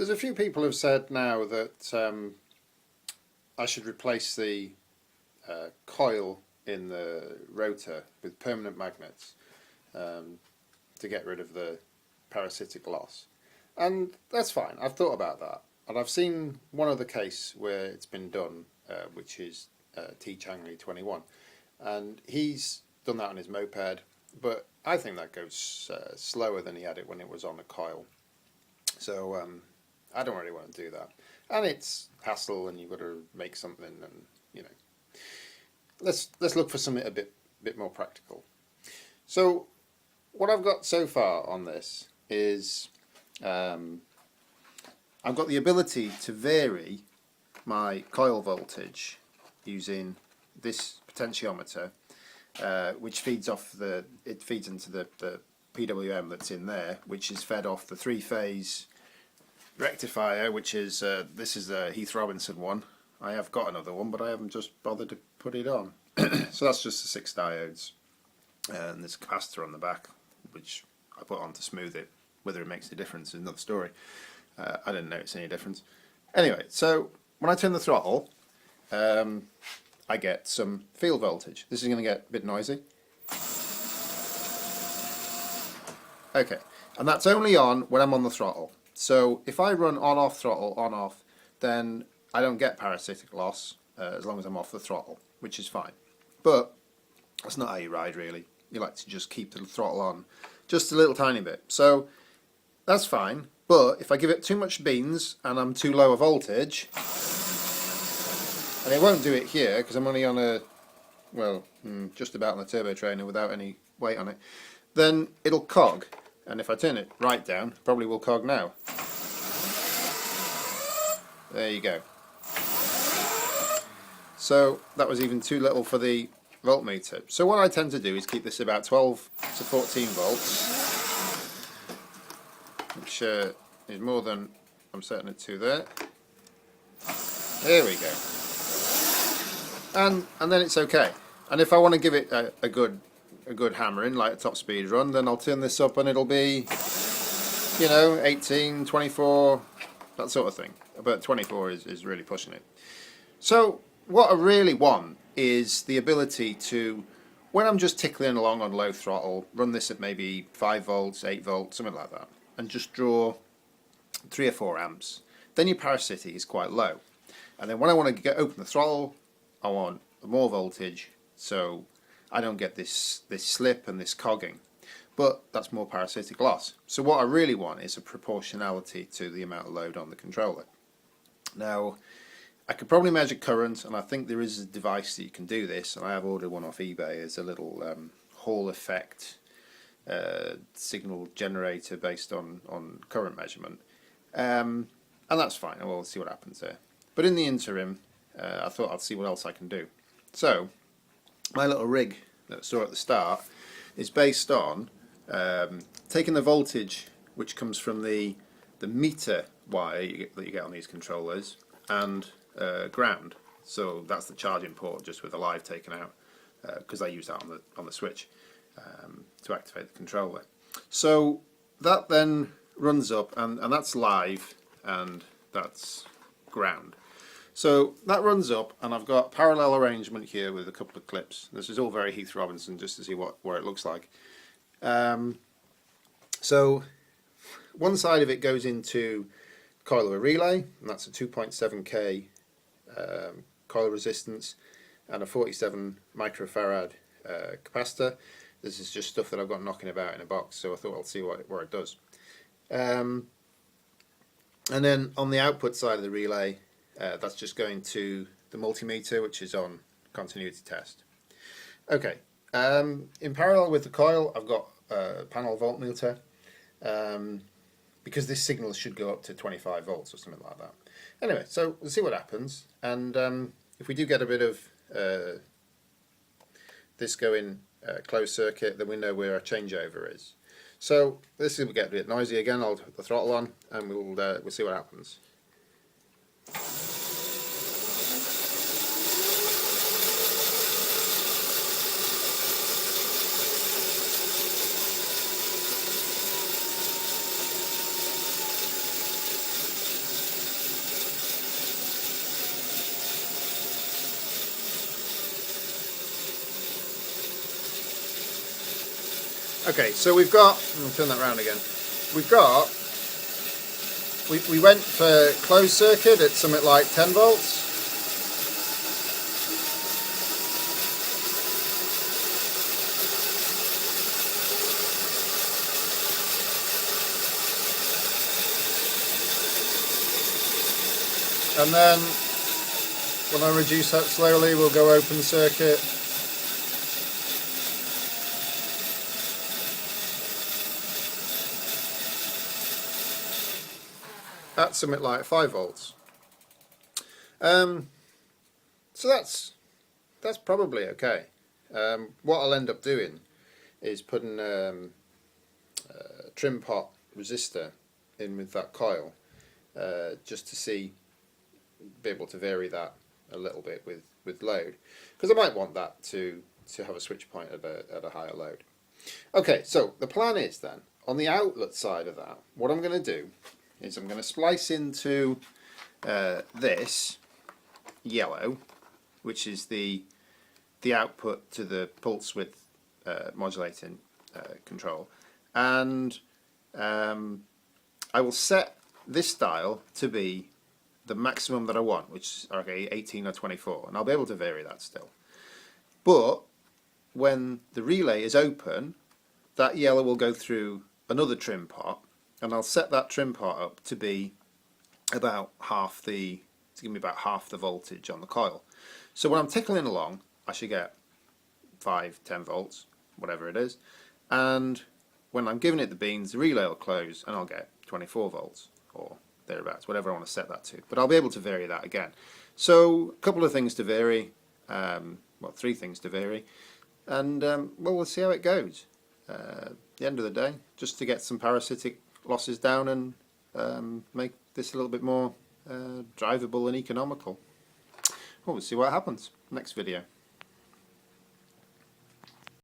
There's a few people who've said now that I should replace the coil in the rotor with permanent magnets to get rid of the parasitic loss. And that's fine, I've thought about that. And I've seen one other case where it's been done, which is T. Changley 21. And he's done that on his moped, but I think that goes slower than he had it when it was on a coil. So I don't really want to do that. And it's hassle, and you've got to make something, and you know. Let's look for something a bit more practical. So what I've got so far on this is I've got the ability to vary my coil voltage using this potentiometer, which feeds into the PWM that's in there, which is fed off the three-phase rectifier, which is this is the Heath Robinson one. I have got another one, but I haven't just bothered to put it on. So that's just the 6 diodes, and there's a capacitor on the back, which I put on to smooth it. Whether it makes a difference is another story. I didn't notice any difference. Anyway, so when I turn the throttle, I get some field voltage. This is going to get a bit noisy. Okay, and that's only on when I'm on the throttle. So if I run on-off throttle, on-off, then I don't get parasitic loss as long as I'm off the throttle, which is fine. But that's not how you ride, really. You like to just keep the throttle on just a little tiny bit. So that's fine, but if I give it too much beans and I'm too low a voltage, and it won't do it here because I'm only on a, well, just about on a turbo trainer without any weight on it, then it'll cog. And if I turn it right down, probably will cog now. There you go. So that was even too little for the voltmeter. So what I tend to do is keep this about 12 to 14 volts, which is more than I'm setting it to there. There we go. And then it's okay. And if I want to give it a good hammering, like a top speed run, then I'll turn this up and it'll be, you know, 18, 24, that sort of thing. But 24 is really pushing it. So what I really want is the ability to, when I'm just tickling along on low throttle, run this at maybe 5 volts, 8 volts, something like that, and just draw 3 or 4 amps. Then your parasitic is quite low. And then when I want to open the throttle, I want more voltage, so I don't get this slip and this cogging. But that's more parasitic loss. So what I really want is a proportionality to the amount of load on the controller. Now, I could probably measure current, and I think there is a device that you can do this, and I have ordered one off eBay as a little Hall effect signal generator based on current measurement. And that's fine, we'll see what happens there. But in the interim, I thought I'd see what else I can do. So, my little rig that I saw at the start is based on taking the voltage which comes from the meter wire that you get on these controllers and ground. So that's the charging port, just with the live taken out, because I use that on the switch to activate the controller. So that then runs up, and that's live, and that's ground. So that runs up, and I've got parallel arrangement here with a couple of clips. This is all very Heath Robinson, just to see what it looks like. So one side of it goes into coil of a relay, and that's a 2.7k coil resistance and a 47 microfarad capacitor. This is just stuff that I've got knocking about in a box, so I thought I'll see what it does. And then on the output side of the relay, that's just going to the multimeter, which is on continuity test. Okay, in parallel with the coil, I've got a panel voltmeter, because this signal should go up to 25 volts or something like that. Anyway, so we'll see what happens, and if we do get a bit of this going closed circuit, then we know where our changeover is. So this will get a bit noisy again. I'll put the throttle on, and we'll see what happens. Okay, so we've got, I'll turn that round again. We went for closed circuit at something like 10 volts. And then when I reduce that slowly, we'll go open circuit. At something like 5 volts. So that's probably okay. What I'll end up doing is putting a trim pot resistor in with that coil, just to be able to vary that a little bit with load, because I might want that to have a switch point at a higher load. Okay, so the plan is then, on the outlet side of that, what I'm going to do is I'm going to splice into this yellow, which is the output to the pulse width modulating control, and I will set this dial to be the maximum that I want, which is 18 or 24, and I'll be able to vary that still. But when the relay is open, that yellow will go through another trim pot, and I'll set that trim pot up to be about to give me about half the voltage on the coil. So when I'm tickling along, I should get 5-10 volts, whatever it is, and when I'm giving it the beans, the relay will close and I'll get 24 volts or thereabouts, whatever I want to set that to. But I'll be able to vary that again. So a couple of things to vary, well, 3 things to vary, and well, we'll see how it goes. At the end of the day, just to get some parasitic losses down and make this a little bit more drivable and economical. Well, we'll see what happens next video.